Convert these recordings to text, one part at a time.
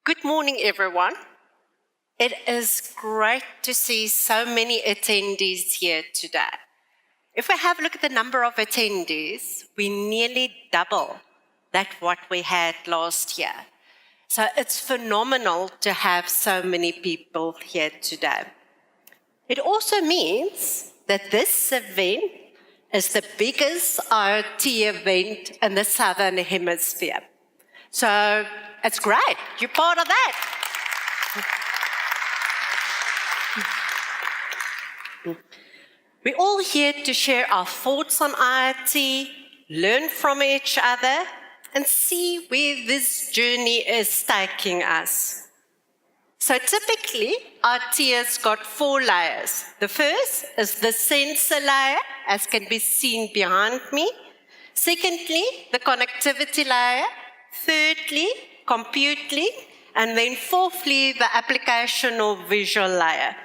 Good morning, everyone. It is great to see so many attendees here today. If we have a look at the number of attendees, we nearly double that what we had last year. So it's phenomenal to have so many people here today. It also means that this event is the biggest IoT event in the Southern Hemisphere. So it's great, you're part of that. We're all here to share our thoughts on IoT, learn from each other, and see where this journey is taking us. So typically, IoT has got 4 layers. The first is the sensor layer, as can be seen behind me. Secondly, the connectivity layer. Thirdly, compute link. And then fourthly, the application or visual layer.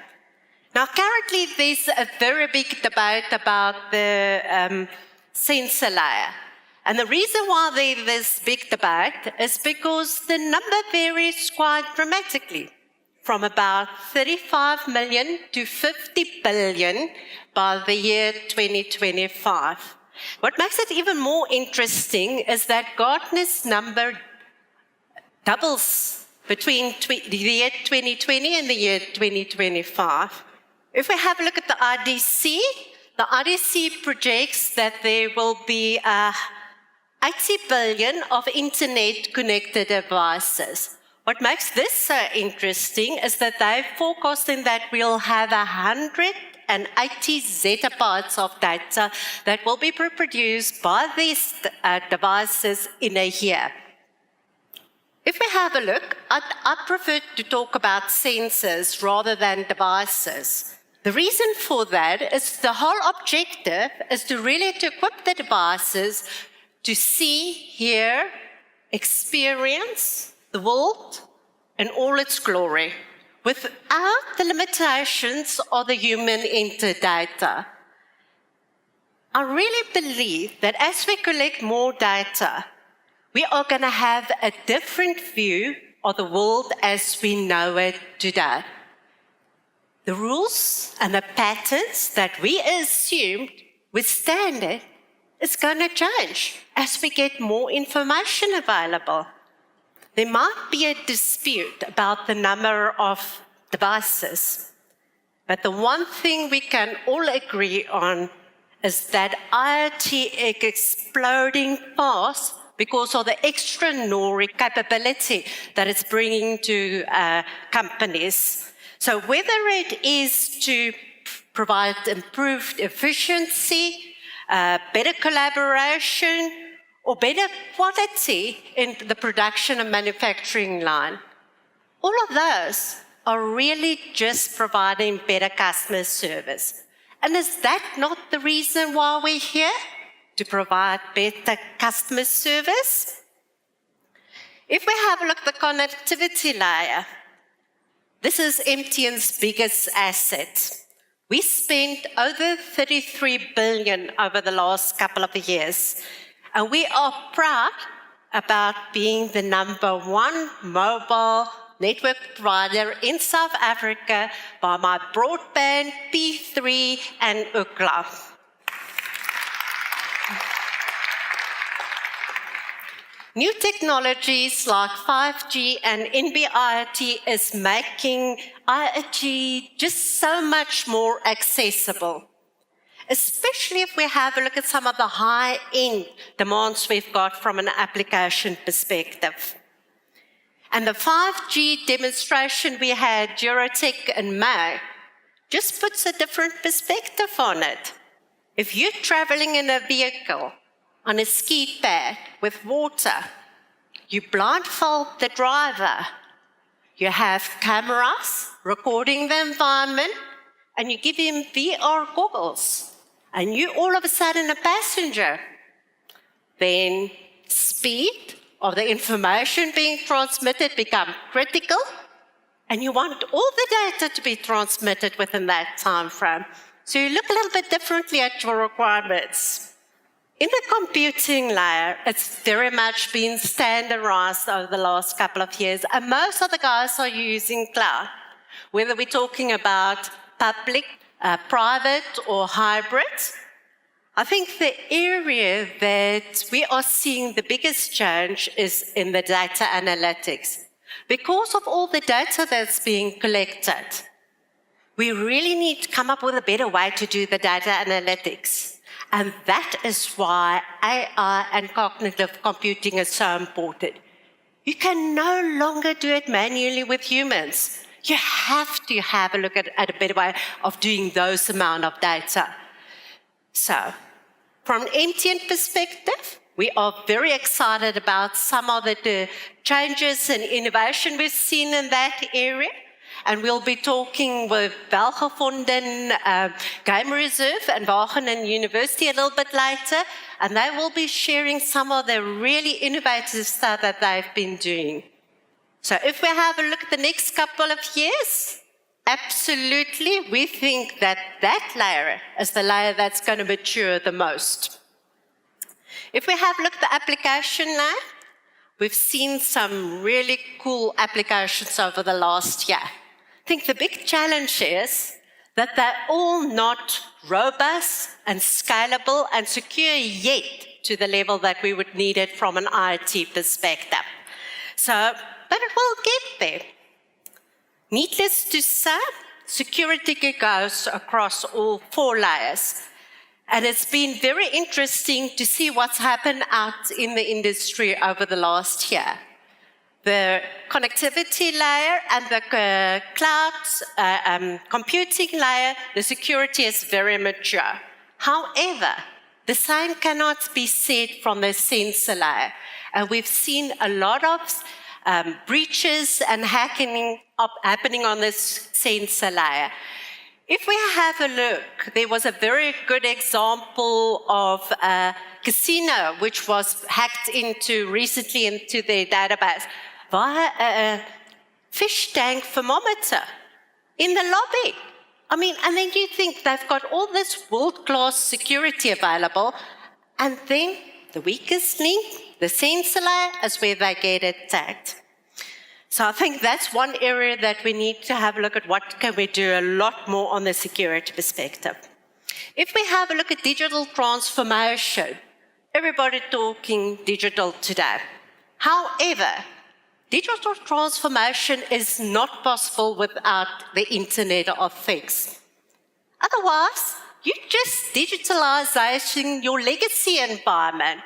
Now, currently, there's a very big debate about the sensor layer. And the reason why there's this big debate is because the number varies quite dramatically, from about 35 million to 50 billion by the year 2025. What makes it even more interesting is that Gartner's number doubles between the year 2020 and the year 2025. If we have a look at the IDC projects that there will be 80 billion of internet-connected devices. What makes this so interesting is that they're forecasting that we'll have 180 zettabytes of data that will be produced by these devices in a year. If we have a look, I prefer to talk about sensors rather than devices. The reason for that is the whole objective is to really equip the devices to see, hear, experience the world in all its glory, without the limitations of the human-entered data. I really believe that as we collect more data, we are going to have a different view of the world as we know it today. The rules and the patterns that we assumed with standard is going to change as we get more information available. There might be a dispute about the number of devices, but the one thing we can all agree on is that IoT is exploding fast because of the extraordinary capability that it's bringing to companies. So whether it is to provide improved efficiency, better collaboration, or better quality in the production and manufacturing line, all of those are really just providing better customer service. And is that not the reason why we're here? To provide better customer service? If we have a look at the connectivity layer, this is MTN's biggest asset. We spent over 33 billion over the last couple of years, and we are proud about being the #1 mobile network provider in South Africa by my broadband, P3 and Ookla. New technologies like 5G and NB-IoT is making IoT just so much more accessible, especially if we have a look at some of the high-end demands we've got from an application perspective. And the 5G demonstration we had, Eurotech in May, just puts a different perspective on it. If you're traveling in a vehicle on a ski pad with water, you blindfold the driver. You have cameras recording the environment, and you give him VR goggles, and you all of a sudden a passenger. Then speed of the information being transmitted become critical, and you want all the data to be transmitted within that time frame. So you look a little bit differently at your requirements. In the computing layer, it's very much been standardized over the last couple of years, and most of the guys are using cloud. Whether we're talking about public, private, or hybrid, I think the area that we are seeing the biggest change is in the data analytics. Because of all the data that's being collected, we really need to come up with a better way to do the data analytics. And that is why AI and cognitive computing is so important. You can no longer do it manually with humans. You have to have a look at a better way of doing those amount of data. So, from an MTN perspective, we are very excited about some of the changes and innovation we've seen in that area. And we'll be talking with Welgevonden Game Reserve and Wageningen University a little bit later, and they will be sharing some of the really innovative stuff that they've been doing. So if we have a look at the next couple of years, absolutely, we think that that layer is the layer that's going to mature the most. If we have a look at the application layer, we've seen some really cool applications over the last year. I think the big challenge is that they're all not robust and scalable and secure yet to the level that we would need it from an IT perspective. So, but it will get there. Needless to say, security goes across all 4 layers. And it's been very interesting to see what's happened out in the industry over the last year. The connectivity layer and the cloud computing layer, the security is very mature. However, the same cannot be said from the sensor layer. And we've seen a lot of breaches and hacking happening on this sensor layer. If we have a look, there was a very good example of a casino which was hacked into recently into their database via a fish tank thermometer in the lobby. I mean, and then you think they've got all this world-class security available, and then the weakest link, the sensor layer, is where they get attacked. So I think that's one area that we need to have a look at what can we do a lot more on the security perspective. If we have a look at digital transformation, everybody talking digital today. However, digital transformation is not possible without the Internet of Things. Otherwise, you're just digitalizing your legacy environment.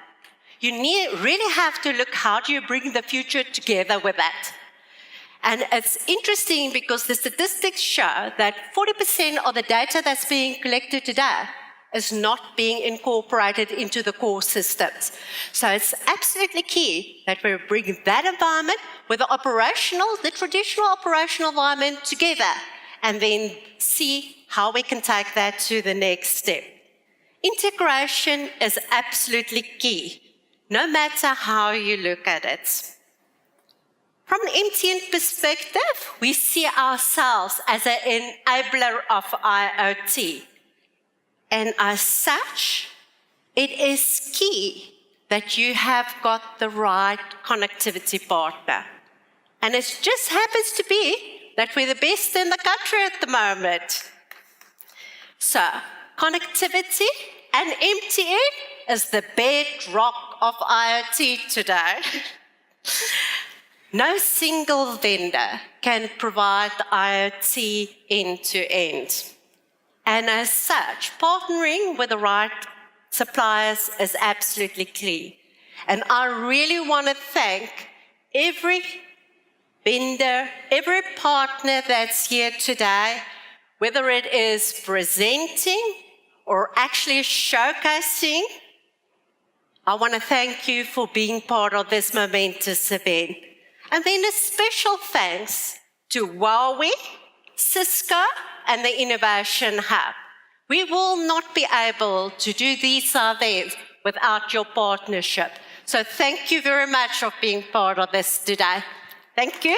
You really have to look how do you bring the future together with that. And it's interesting because the statistics show that 40% of the data that's being collected today is not being incorporated into the core systems. So it's absolutely key that we bring that environment with the traditional operational environment together and then see how we can take that to the next step. Integration is absolutely key, no matter how you look at it. From an MTN perspective, we see ourselves as an enabler of IoT. And as such, it is key that you have got the right connectivity partner. And it just happens to be that we're the best in the country at the moment. So, connectivity and MTN is the bedrock of IoT today. No single vendor can provide the IoT end-to-end. And as such, partnering with the right suppliers is absolutely key. And I really want to thank every vendor, every partner that's here today, whether it is presenting or actually showcasing. I want to thank you for being part of this momentous event. And then a special thanks to Huawei, Cisco, and the Innovation Hub. We will not be able to do these events without your partnership. So thank you very much for being part of this today. Thank you.